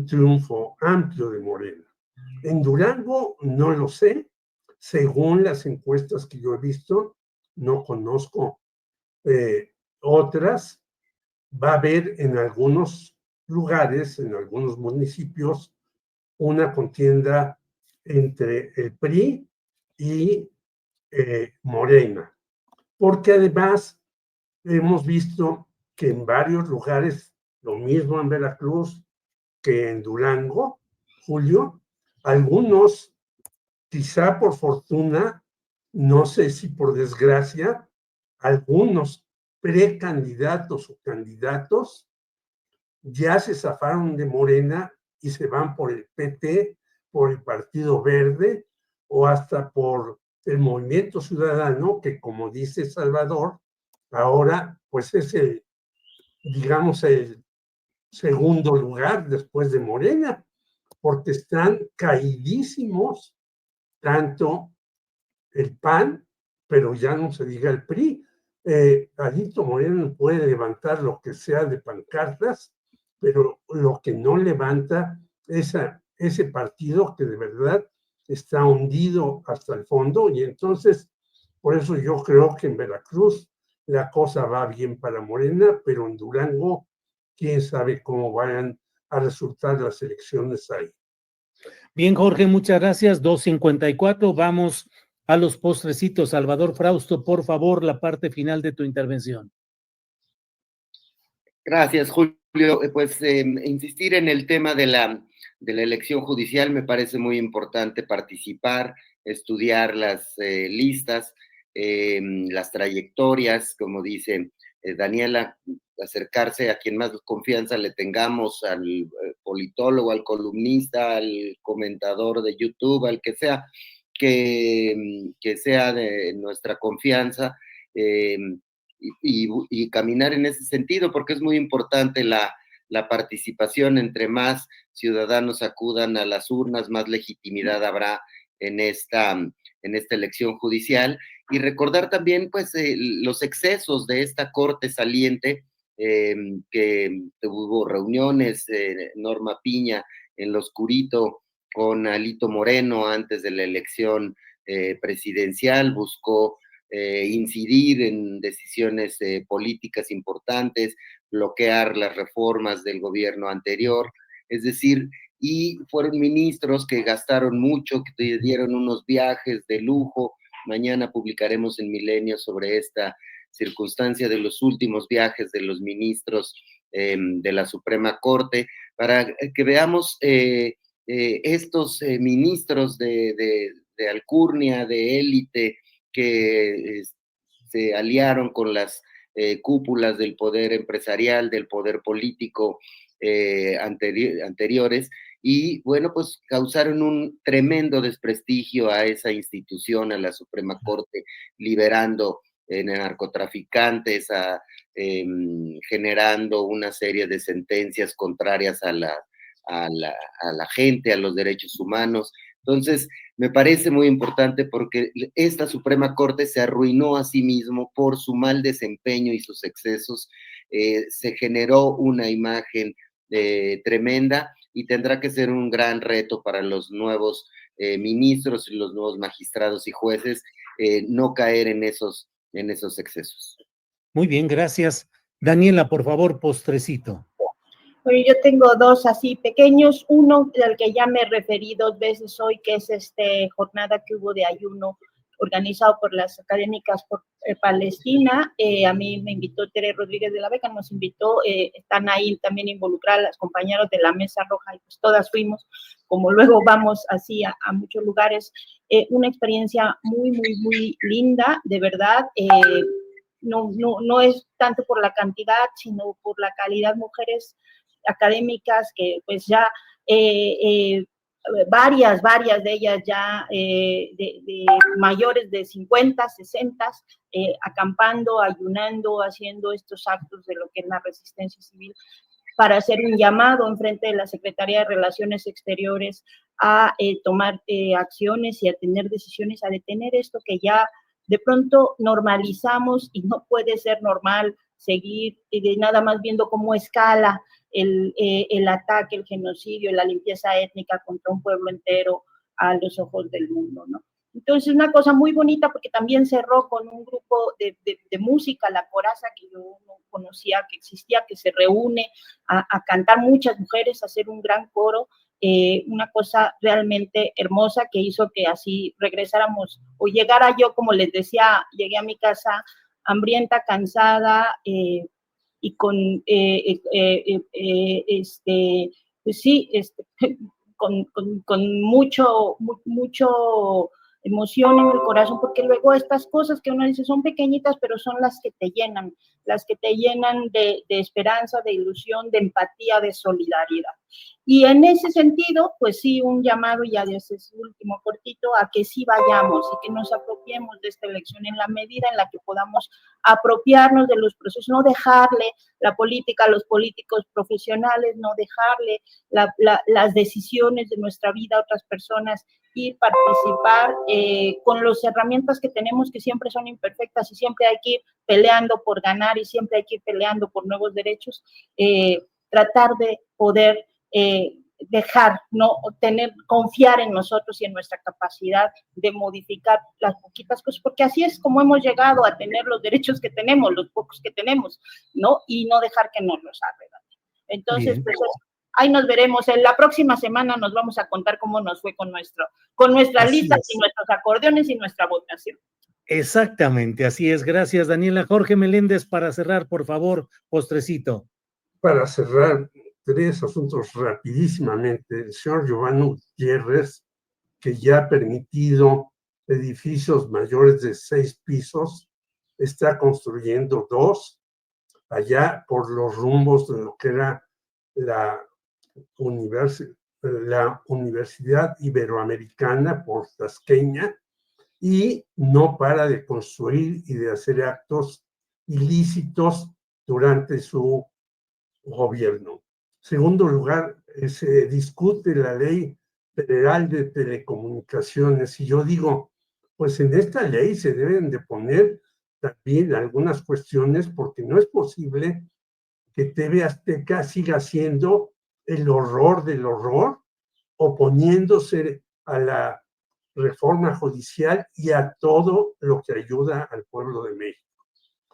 triunfo amplio de Morena. En Durango no lo sé, según las encuestas que yo he visto, no conozco otras. Va a haber en algunos lugares, en algunos municipios, una contienda entre el PRI y Morena, porque además hemos visto que en varios lugares, lo mismo en Veracruz que en Durango, Julio, algunos, quizá por fortuna, no sé si por desgracia, algunos precandidatos o candidatos ya se zafaron de Morena y se van por el PT, por el Partido Verde o hasta por el Movimiento Ciudadano, que como dice Salvador, ahora pues es el, digamos, el segundo lugar después de Morena, porque están caidísimos tanto el PAN, pero ya no se diga el PRI. Alito Moreno puede levantar lo que sea de pancartas, pero lo que no levanta es ese partido que de verdad está hundido hasta el fondo, y entonces por eso yo creo que en Veracruz la cosa va bien para Morena, pero en Durango quién sabe cómo vayan a resultar las elecciones ahí. Bien, Jorge, muchas gracias. 2:54, vamos a los postrecitos. Salvador Frausto, por favor, la parte final de tu intervención. Gracias, Julio. Pues insistir en el tema de la elección judicial, me parece muy importante participar, estudiar las listas, las trayectorias, como dice Daniela, acercarse a quien más confianza le tengamos, al politólogo, al columnista, al comentador de YouTube, al que sea, que sea de nuestra confianza, y caminar en ese sentido, porque es muy importante la participación. Entre más ciudadanos acudan a las urnas, más legitimidad habrá en esta elección judicial. Y recordar también pues los excesos de esta corte saliente, que hubo reuniones, Norma Piña en lo oscurito con Alito Moreno antes de la elección presidencial, buscó incidir en decisiones políticas importantes, bloquear las reformas del gobierno anterior, es decir, y fueron ministros que gastaron mucho, que dieron unos viajes de lujo. Mañana publicaremos en Milenio sobre esta circunstancia de los últimos viajes de los ministros de la Suprema Corte, para que veamos estos ministros de alcurnia, de élite, que se aliaron con las cúpulas del poder empresarial, del poder político anteriores, y bueno, pues causaron un tremendo desprestigio a esa institución, a la Suprema Corte, liberando narcotraficantes, generando una serie de sentencias contrarias a la gente, a los derechos humanos. Entonces, me parece muy importante porque esta Suprema Corte se arruinó a sí mismo por su mal desempeño y sus excesos. Se generó una imagen tremenda, y tendrá que ser un gran reto para los nuevos ministros y los nuevos magistrados y jueces no caer en esos excesos. Muy bien, gracias. Daniela, por favor, postrecito. Bueno, yo tengo dos así pequeños, uno del que ya me referí 2 veces hoy, que es jornada que hubo de ayuno organizado por las académicas por Palestina. A mí me invitó Tere Rodríguez de la Beca, nos invitó, están ahí también involucradas las compañeras de la Mesa Roja, y pues todas fuimos, como luego vamos así a muchos lugares. Una experiencia muy, muy, muy linda, de verdad. No es tanto por la cantidad, sino por la calidad. Mujeres académicas que pues ya varias de ellas ya de mayores de 50, 60, acampando, ayunando, haciendo estos actos de lo que es la resistencia civil, para hacer un llamado en frente de la Secretaría de Relaciones Exteriores a tomar acciones y a tener decisiones, a detener esto que ya de pronto normalizamos y no puede ser normal seguir nada más viendo cómo escala el ataque, el genocidio, la limpieza étnica contra un pueblo entero a los ojos del mundo, ¿no? Entonces, una cosa muy bonita porque también cerró con un grupo de música, La Coraza, que yo no conocía que existía, que se reúne a cantar muchas mujeres, a hacer un gran coro, una cosa realmente hermosa que hizo que así regresáramos, o llegara yo, como les decía, llegué a mi casa hambrienta, cansada, y con, pues sí, con mucho emoción en el corazón, porque luego estas cosas que uno dice son pequeñitas, pero son las que te llenan de esperanza, de ilusión, de empatía, de solidaridad. Y en ese sentido, pues sí, un llamado ya desde ese último cortito a que sí vayamos y que nos apropiemos de esta elección en la medida en la que podamos apropiarnos de los procesos, no dejarle la política a los políticos profesionales, no dejarle las decisiones de nuestra vida a otras personas, ir, participar con las herramientas que tenemos, que siempre son imperfectas y siempre hay que ir peleando por ganar y siempre hay que ir peleando por nuevos derechos, tratar de poder dejar, no confiar en nosotros y en nuestra capacidad de modificar las poquitas cosas, porque así es como hemos llegado a tener los derechos que tenemos, los pocos que tenemos, ¿no? Y no dejar que nos los arrebate. Entonces, pues, ahí nos veremos. En la próxima semana nos vamos a contar cómo nos fue con nuestras listas y nuestros acordeones y nuestra votación. Exactamente, así es. Gracias, Daniela. Jorge Meléndez, para cerrar, por favor, postrecito. Para cerrar, 3 asuntos rapidísimamente. El señor Giovanni Gutiérrez, que ya ha permitido edificios mayores de 6 pisos, está construyendo 2 allá por los rumbos de lo que era la Universidad Iberoamericana por Tasqueña, y no para de construir y de hacer actos ilícitos durante su gobierno. Segundo lugar, se discute la ley federal de telecomunicaciones y yo digo, pues en esta ley se deben de poner también algunas cuestiones porque no es posible que TV Azteca siga siendo el horror del horror, oponiéndose a la reforma judicial y a todo lo que ayuda al pueblo de México.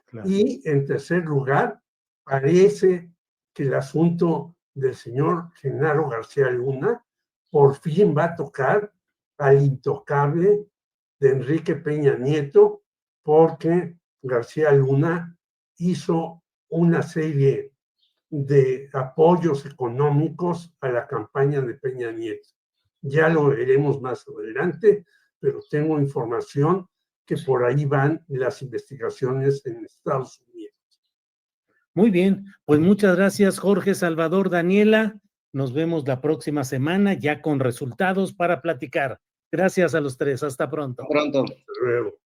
Claro. Y en tercer lugar, parece que el asunto del señor Genaro García Luna por fin va a tocar al intocable de Enrique Peña Nieto, porque García Luna hizo una serie de apoyos económicos a la campaña de Peña Nieto. Ya lo veremos más adelante, pero tengo información que por ahí van las investigaciones en Estados Unidos. Muy bien, pues muchas gracias, Jorge, Salvador, Daniela. Nos vemos la próxima semana ya con resultados para platicar. Gracias a los 3. Hasta pronto. Hasta pronto. Hasta luego.